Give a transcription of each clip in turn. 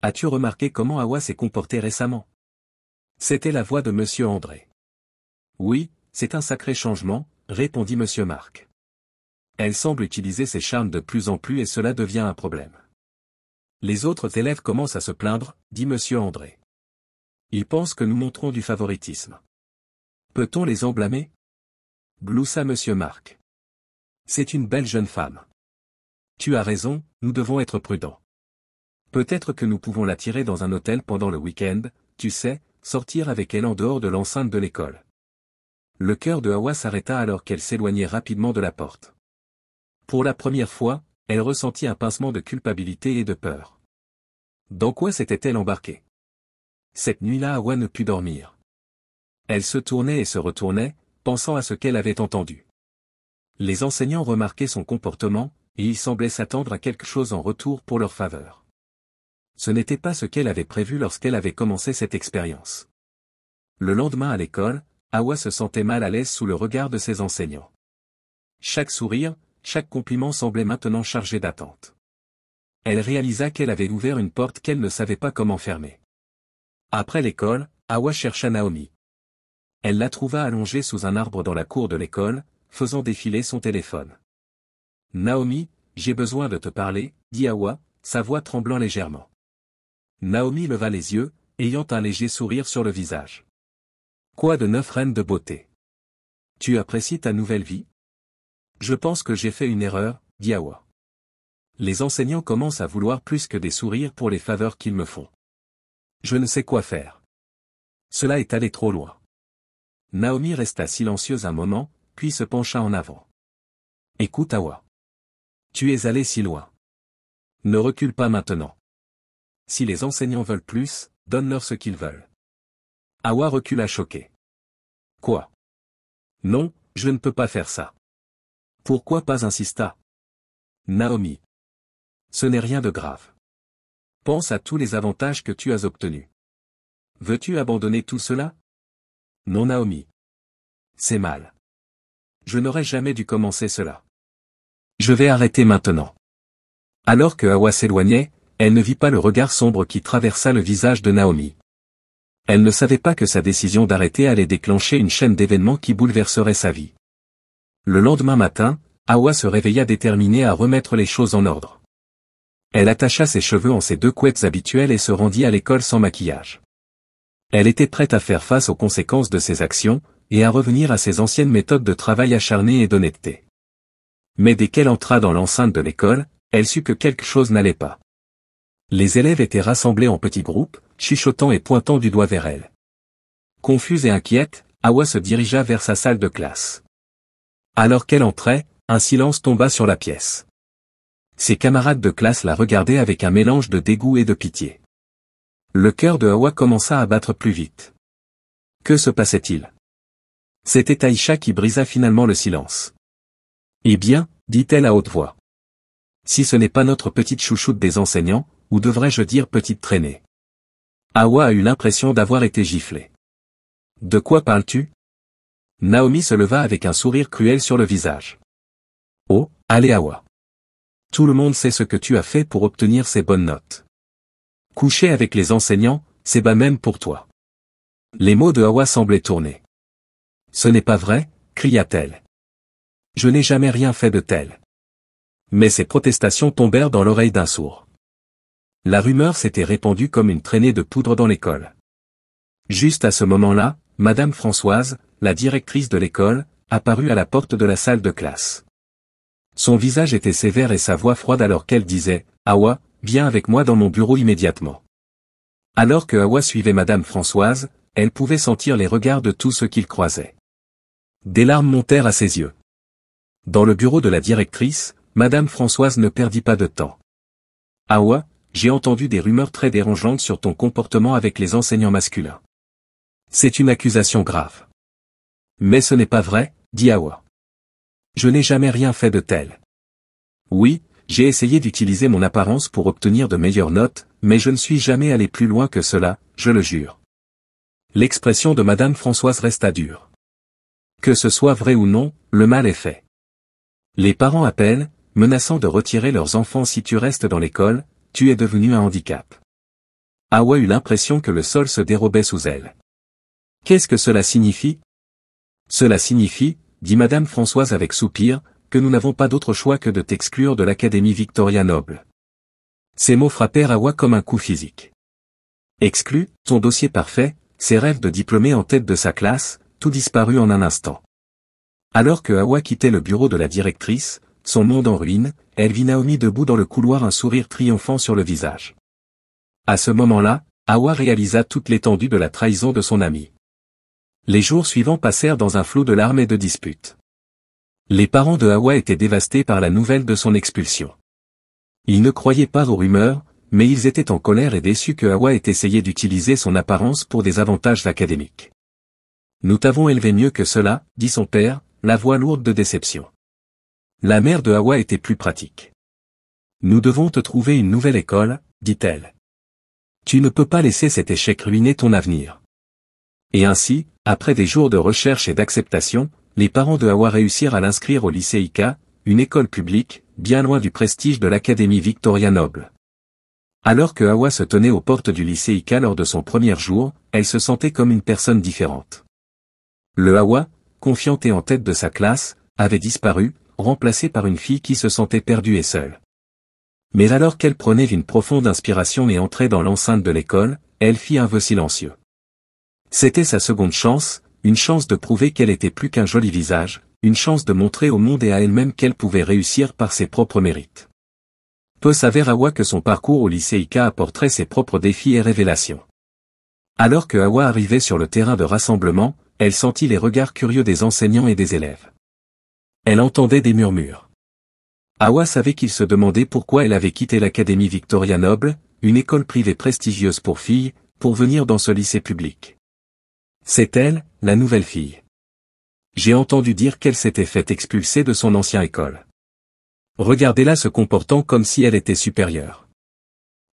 As-tu remarqué comment Hawa s'est comportée récemment? C'était la voix de Monsieur André. Oui, c'est un sacré changement, répondit Monsieur Marc. Elle semble utiliser ses charmes de plus en plus et cela devient un problème. Les autres élèves commencent à se plaindre, dit Monsieur André. Ils pensent que nous montrons du favoritisme. Peut-on les en blâmer? Gloussa Monsieur Marc. C'est une belle jeune femme. Tu as raison, nous devons être prudents. Peut-être que nous pouvons l'attirer dans un hôtel pendant le week-end, tu sais, sortir avec elle en dehors de l'enceinte de l'école. Le cœur de Hawa s'arrêta alors qu'elle s'éloignait rapidement de la porte. Pour la première fois, elle ressentit un pincement de culpabilité et de peur. Dans quoi s'était-elle embarquée? Cette nuit-là Hawa ne put dormir. Elle se tournait et se retournait, pensant à ce qu'elle avait entendu. Les enseignants remarquaient son comportement, et ils semblaient s'attendre à quelque chose en retour pour leur faveur. Ce n'était pas ce qu'elle avait prévu lorsqu'elle avait commencé cette expérience. Le lendemain à l'école, Hawa se sentait mal à l'aise sous le regard de ses enseignants. Chaque sourire, chaque compliment semblait maintenant chargé d'attente. Elle réalisa qu'elle avait ouvert une porte qu'elle ne savait pas comment fermer. Après l'école, Hawa chercha Naomi. Elle la trouva allongée sous un arbre dans la cour de l'école, faisant défiler son téléphone. « Naomi, j'ai besoin de te parler, » dit Hawa, sa voix tremblant légèrement. Naomi leva les yeux, ayant un léger sourire sur le visage. « Quoi de neuf, reine de beauté? Tu apprécies ta nouvelle vie? » « Je pense que j'ai fait une erreur, » dit Hawa. « Les enseignants commencent à vouloir plus que des sourires pour les faveurs qu'ils me font. Je ne sais quoi faire. Cela est allé trop loin. » Naomi resta silencieuse un moment, puis se pencha en avant. « Écoute Hawa. Tu es allé si loin. Ne recule pas maintenant. Si les enseignants veulent plus, donne-leur ce qu'ils veulent. » Hawa recula choquée. « Quoi? Non, je ne peux pas faire ça. » Pourquoi pas, insista Naomi. Ce n'est rien de grave. Pense à tous les avantages que tu as obtenus. Veux-tu abandonner tout cela? Non Naomi. C'est mal. Je n'aurais jamais dû commencer cela. Je vais arrêter maintenant. Alors que Hawa s'éloignait, elle ne vit pas le regard sombre qui traversa le visage de Naomi. Elle ne savait pas que sa décision d'arrêter allait déclencher une chaîne d'événements qui bouleverserait sa vie. Le lendemain matin, Hawa se réveilla déterminée à remettre les choses en ordre. Elle attacha ses cheveux en ses deux couettes habituelles et se rendit à l'école sans maquillage. Elle était prête à faire face aux conséquences de ses actions, et à revenir à ses anciennes méthodes de travail acharné et d'honnêteté. Mais dès qu'elle entra dans l'enceinte de l'école, elle sut que quelque chose n'allait pas. Les élèves étaient rassemblés en petits groupes, chuchotant et pointant du doigt vers elle. Confuse et inquiète, Hawa se dirigea vers sa salle de classe. Alors qu'elle entrait, un silence tomba sur la pièce. Ses camarades de classe la regardaient avec un mélange de dégoût et de pitié. Le cœur de Hawa commença à battre plus vite. Que se passait-il? C'était Aïcha qui brisa finalement le silence. « Eh bien, dit-elle à haute voix. Si ce n'est pas notre petite chouchoute des enseignants, ou devrais-je dire petite traînée? » Hawa a eu l'impression d'avoir été giflée. « De quoi parles-tu? » Naomi se leva avec un sourire cruel sur le visage. « Oh, allez Hawa. Tout le monde sait ce que tu as fait pour obtenir ces bonnes notes. Coucher avec les enseignants, c'est bas même pour toi. » Les mots de Hawa semblaient tourner. « Ce n'est pas vrai, » cria-t-elle. « Je n'ai jamais rien fait de tel. » Mais ces protestations tombèrent dans l'oreille d'un sourd. La rumeur s'était répandue comme une traînée de poudre dans l'école. Juste à ce moment-là, Madame Françoise, la directrice de l'école, apparut à la porte de la salle de classe. Son visage était sévère et sa voix froide alors qu'elle disait « Hawa, viens avec moi dans mon bureau immédiatement. » Alors que Hawa suivait Madame Françoise, elle pouvait sentir les regards de tous ceux qu'il croisait. Des larmes montèrent à ses yeux. Dans le bureau de la directrice, Madame Françoise ne perdit pas de temps. « Hawa, j'ai entendu des rumeurs très dérangeantes sur ton comportement avec les enseignants masculins. C'est une accusation grave. » « Mais ce n'est pas vrai, » dit Hawa. « Je n'ai jamais rien fait de tel. Oui, j'ai essayé d'utiliser mon apparence pour obtenir de meilleures notes, mais je ne suis jamais allé plus loin que cela, je le jure. » L'expression de Madame Françoise resta dure. Que ce soit vrai ou non, le mal est fait. Les parents appellent, menaçant de retirer leurs enfants si tu restes dans l'école, tu es devenu un handicap. Hawa eut l'impression que le sol se dérobait sous elle. Qu'est-ce que cela signifie? Cela signifie, dit Madame Françoise avec soupir, que nous n'avons pas d'autre choix que de t'exclure de l'Académie Victoria Noble. Ces mots frappèrent Hawa comme un coup physique. Exclu, son dossier parfait, ses rêves de diplômé en tête de sa classe, tout disparut en un instant. Alors que Hawa quittait le bureau de la directrice, son monde en ruine, elle vit Naomi debout dans le couloir, un sourire triomphant sur le visage. À ce moment-là, Hawa réalisa toute l'étendue de la trahison de son amie. Les jours suivants passèrent dans un flot de larmes et de disputes. Les parents de Hawa étaient dévastés par la nouvelle de son expulsion. Ils ne croyaient pas aux rumeurs, mais ils étaient en colère et déçus que Hawa ait essayé d'utiliser son apparence pour des avantages académiques. Nous t'avons élevé mieux que cela, dit son père, la voix lourde de déception. La mère de Hawa était plus pratique. Nous devons te trouver une nouvelle école, dit-elle. Tu ne peux pas laisser cet échec ruiner ton avenir. Et ainsi, après des jours de recherche et d'acceptation, les parents de Hawa réussirent à l'inscrire au lycée Ika, une école publique, bien loin du prestige de l'Académie Victoria Noble. Alors que Hawa se tenait aux portes du lycée Ika lors de son premier jour, elle se sentait comme une personne différente. Le Hawa, confiante et en tête de sa classe, avait disparu, remplacé par une fille qui se sentait perdue et seule. Mais alors qu'elle prenait une profonde inspiration et entrait dans l'enceinte de l'école, elle fit un vœu silencieux. C'était sa seconde chance, une chance de prouver qu'elle était plus qu'un joli visage, une chance de montrer au monde et à elle-même qu'elle pouvait réussir par ses propres mérites. Peu savait Hawa que son parcours au lycée Ika apporterait ses propres défis et révélations. Alors que Hawa arrivait sur le terrain de rassemblement, elle sentit les regards curieux des enseignants et des élèves. Elle entendait des murmures. Hawa savait qu'ils se demandaient pourquoi elle avait quitté l'Académie Victoria Noble, une école privée prestigieuse pour filles, pour venir dans ce lycée public. C'est elle, la nouvelle fille. J'ai entendu dire qu'elle s'était fait expulser de son ancienne école. Regardez-la se comportant comme si elle était supérieure.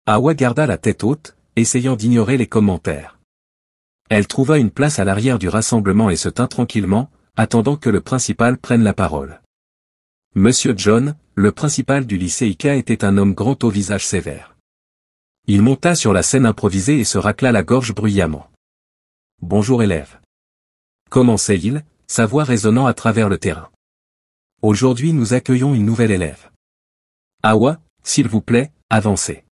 Hawa garda la tête haute, essayant d'ignorer les commentaires. Elle trouva une place à l'arrière du rassemblement et se tint tranquillement, attendant que le principal prenne la parole. Monsieur John, le principal du lycée Ika, était un homme grand au visage sévère. Il monta sur la scène improvisée et se racla la gorge bruyamment. Bonjour élèves. Commençait-il, sa voix résonnant à travers le terrain. Aujourd'hui nous accueillons une nouvelle élève. Hawa, s'il vous plaît, avancez.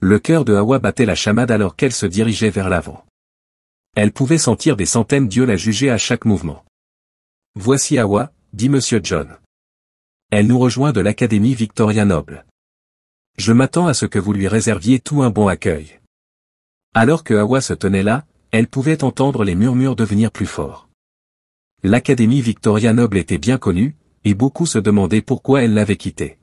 Le cœur de Hawa battait la chamade alors qu'elle se dirigeait vers l'avant. Elle pouvait sentir des centaines d'yeux la juger à chaque mouvement. Voici Hawa, dit Monsieur John. Elle nous rejoint de l'Académie Victoria Noble. Je m'attends à ce que vous lui réserviez tout un bon accueil. Alors que Hawa se tenait là, elle pouvait entendre les murmures devenir plus forts. L'Académie Victoria Noble était bien connue, et beaucoup se demandaient pourquoi elle l'avait quittée.